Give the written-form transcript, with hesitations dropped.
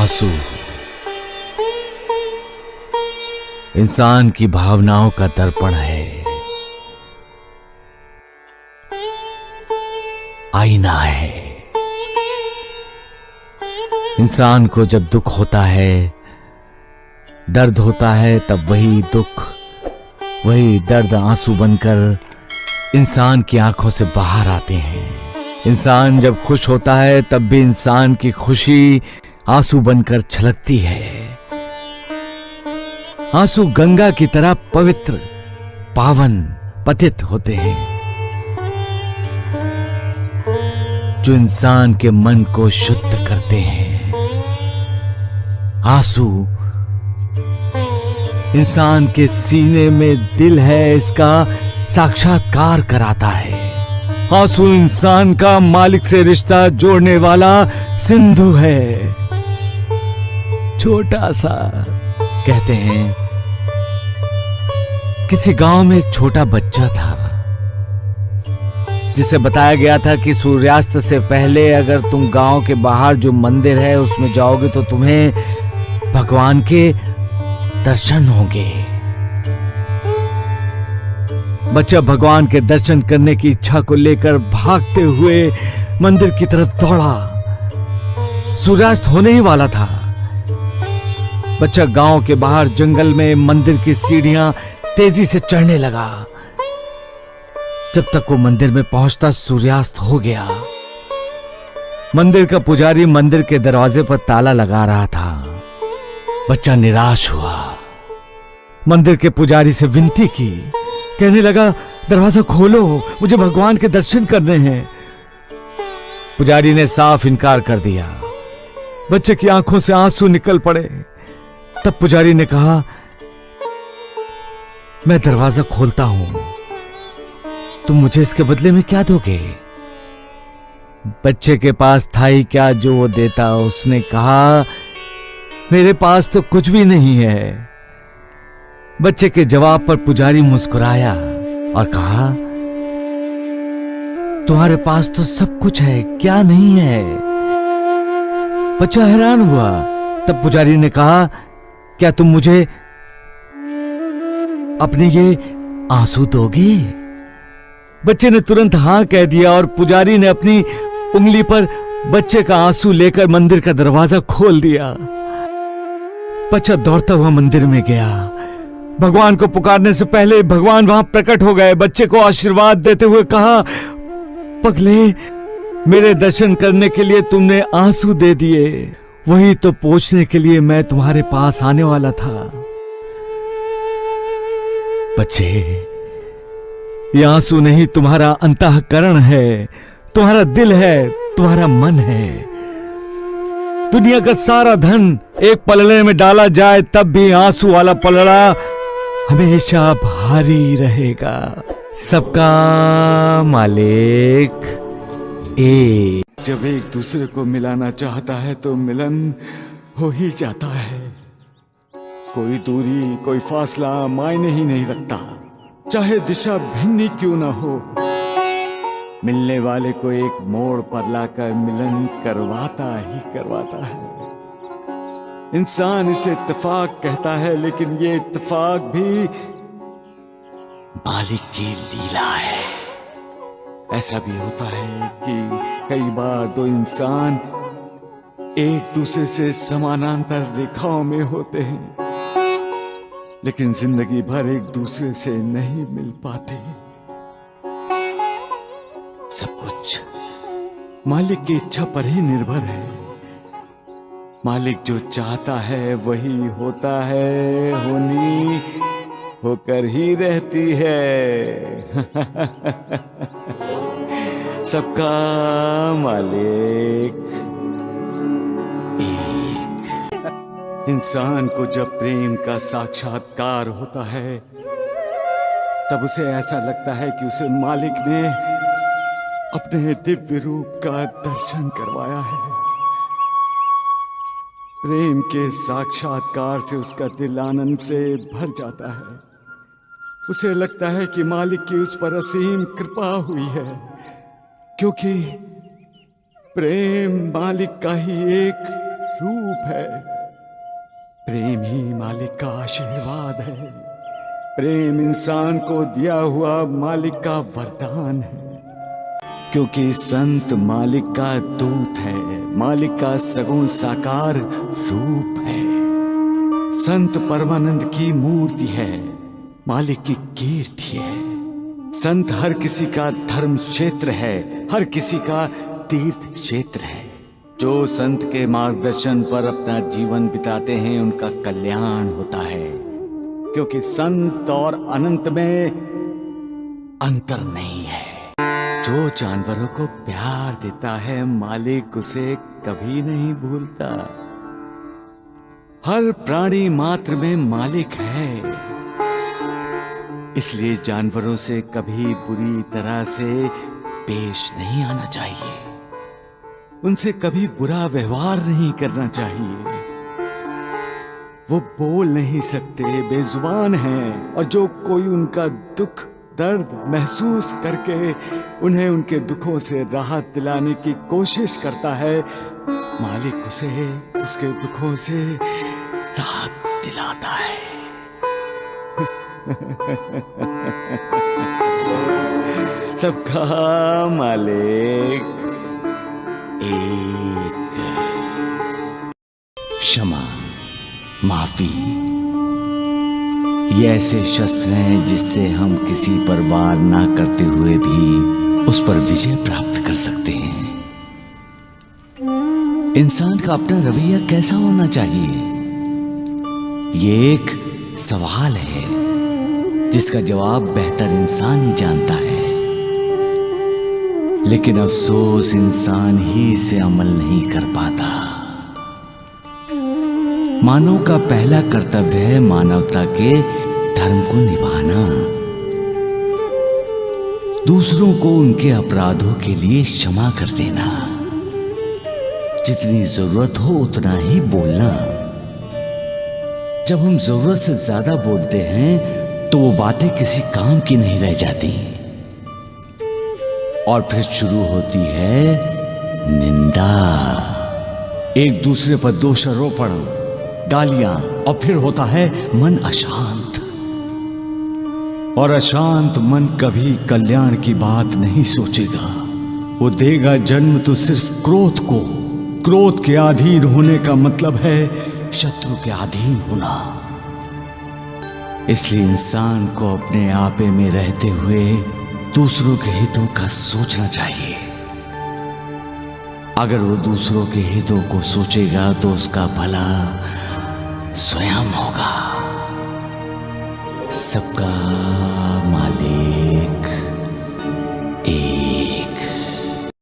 आंसू इंसान की भावनाओं का दर्पण है, आईना है। इंसान को जब दुख होता है, दर्द होता है, तब वही दुख, वही दर्द आंसू बनकर इंसान की आंखों से बाहर आते हैं। इंसान जब खुश होता है, तब भी इंसान की खुशी आंसू बनकर छलकती है। आंसू गंगा की तरह पवित्र, पावन, पतित होते हैं, जो इंसान के मन को शुद्ध करते हैं। आंसू इंसान के सीने में दिल है, इसका साक्षात्कार कराता है। आंसू इंसान का मालिक से रिश्ता जोड़ने वाला सिंधु है। छोटा सा, कहते हैं, किसी गांव में एक छोटा बच्चा था जिसे बताया गया था कि सूर्यास्त से पहले अगर तुम गांव के बाहर जो मंदिर है उसमें जाओगे तो तुम्हें भगवान के दर्शन होंगे। बच्चा भगवान के दर्शन करने की इच्छा को लेकर भागते हुए मंदिर की तरफ दौड़ा। सूर्यास्त होने ही वाला था। बच्चा गांव के बाहर जंगल में मंदिर की सीढ़ियां तेजी से चढ़ने लगा। जब तक वो मंदिर में पहुंचता सूर्यास्त हो गया। मंदिर का पुजारी मंदिर के दरवाजे पर ताला लगा रहा था। बच्चा निराश हुआ। मंदिर के पुजारी से विनती की, कहने लगा, दरवाजा खोलो, मुझे भगवान के दर्शन करने हैं। पुजारी ने साफ इनकार कर दिया। बच्चे की आंखों से आंसू निकल पड़े। तब पुजारी ने कहा, मैं दरवाजा खोलता हूं, तुम मुझे इसके बदले में क्या दोगे? बच्चे के पास था ही क्या जो वो देता। उसने कहा, मेरे पास तो कुछ भी नहीं है। बच्चे के जवाब पर पुजारी मुस्कुराया और कहा, तुम्हारे पास तो सब कुछ है, क्या नहीं है? बच्चा हैरान हुआ। तब पुजारी ने कहा, क्या तुम मुझे अपने ये आंसू दोगे? बच्चे ने तुरंत हां कह दिया और पुजारी ने अपनी उंगली पर बच्चे का आंसू लेकर मंदिर का दरवाजा खोल दिया। बच्चा दौड़ता हुआ मंदिर में गया। भगवान को पुकारने से पहले भगवान वहां प्रकट हो गए। बच्चे को आशीर्वाद देते हुए कहा, पगले, मेरे दर्शन करने के लिए तुमने आंसू दे दिए, वही तो पूछने के लिए मैं तुम्हारे पास आने वाला था। बच्चे, ये आंसू नहीं, तुम्हारा अंतःकरण है, तुम्हारा दिल है, तुम्हारा मन है। दुनिया का सारा धन एक पलड़े में डाला जाए तब भी आंसू वाला पलड़ा हमेशा भारी रहेगा। सबका मालिक एक। जब एक दूसरे को मिलाना चाहता है तो मिलन हो ही जाता है। कोई दूरी, कोई फासला मायने ही नहीं रखता, चाहे दिशा भिन्न ही क्यों ना हो। मिलने वाले को एक मोड़ पर लाकर मिलन करवाता ही करवाता है। इंसान इसे इत्तेफाक कहता है, लेकिन ये इत्तेफाक भी मालिक की लीला है। ऐसा भी होता है कि कई बार दो इंसान एक दूसरे से समानांतर रेखाओं में होते हैं, लेकिन जिंदगी भर एक दूसरे से नहीं मिल पाते। सब कुछ मालिक की इच्छा पर ही निर्भर है। मालिक जो चाहता है वही होता है, होनी होकर ही रहती है। सबका मालिक एक। इंसान को जब प्रेम का साक्षात्कार होता है तब उसे ऐसा लगता है कि उसे मालिक ने अपने दिव्य रूप का दर्शन करवाया है। प्रेम के साक्षात्कार से उसका दिल आनंद से भर जाता है। उसे लगता है कि मालिक की उस पर असीम कृपा हुई है, क्योंकि प्रेम मालिक का ही एक रूप है। प्रेम ही मालिक का आशीर्वाद है। प्रेम इंसान को दिया हुआ मालिक का वरदान है, क्योंकि संत मालिक का दूत है, मालिक का सगुण साकार रूप है। संत परमानंद की मूर्ति है, मालिक की कीर्ति है। संत हर किसी का धर्म क्षेत्र है, हर किसी का तीर्थ क्षेत्र है। जो संत के मार्गदर्शन पर अपना जीवन बिताते हैं उनका कल्याण होता है, क्योंकि संत और अनंत में अंतर नहीं है। जो जानवरों को प्यार देता है मालिक उसे कभी नहीं भूलता। हर प्राणी मात्र में मालिक है, इसलिए जानवरों से कभी बुरी तरह से पेश नहीं आना चाहिए, उनसे कभी बुरा व्यवहार नहीं करना चाहिए। वो बोल नहीं सकते, बेजुबान हैं, और जो कोई उनका दुख दर्द महसूस करके उन्हें उनके दुखों से राहत दिलाने की कोशिश करता है, मालिक उसे उसके दुखों से राहत दिलाता है। सबका मालिक एक। क्षमा, माफी, ये ऐसे शस्त्र हैं जिससे हम किसी पर वार ना करते हुए भी उस पर विजय प्राप्त कर सकते हैं। इंसान का अपना रवैया कैसा होना चाहिए, ये एक सवाल है जिसका जवाब बेहतर इंसान ही जानता है। लेकिन अफसोस इंसान ही इसे अमल नहीं कर पाता। मानव का पहला कर्तव्य है मानवता के धर्म को निभाना, दूसरों को उनके अपराधों के लिए क्षमा कर देना, जितनी जरूरत हो उतना ही बोलना। जब हम जरूरत से ज्यादा बोलते हैं तो वो बातें किसी काम की नहीं रह जाती, और फिर शुरू होती है निंदा, एक दूसरे पर दोषारोपण, गालियां, और फिर होता है मन अशांत। और अशांत मन कभी कल्याण की बात नहीं सोचेगा, वो देगा जन्म तो सिर्फ क्रोध को। क्रोध के अधीन होने का मतलब है शत्रु के अधीन होना। इसलिए इंसान को अपने आपे में रहते हुए दूसरों के हितों का सोचना चाहिए। अगर वो दूसरों के हितों को सोचेगा तो उसका भला स्वयं होगा। सबका मालिक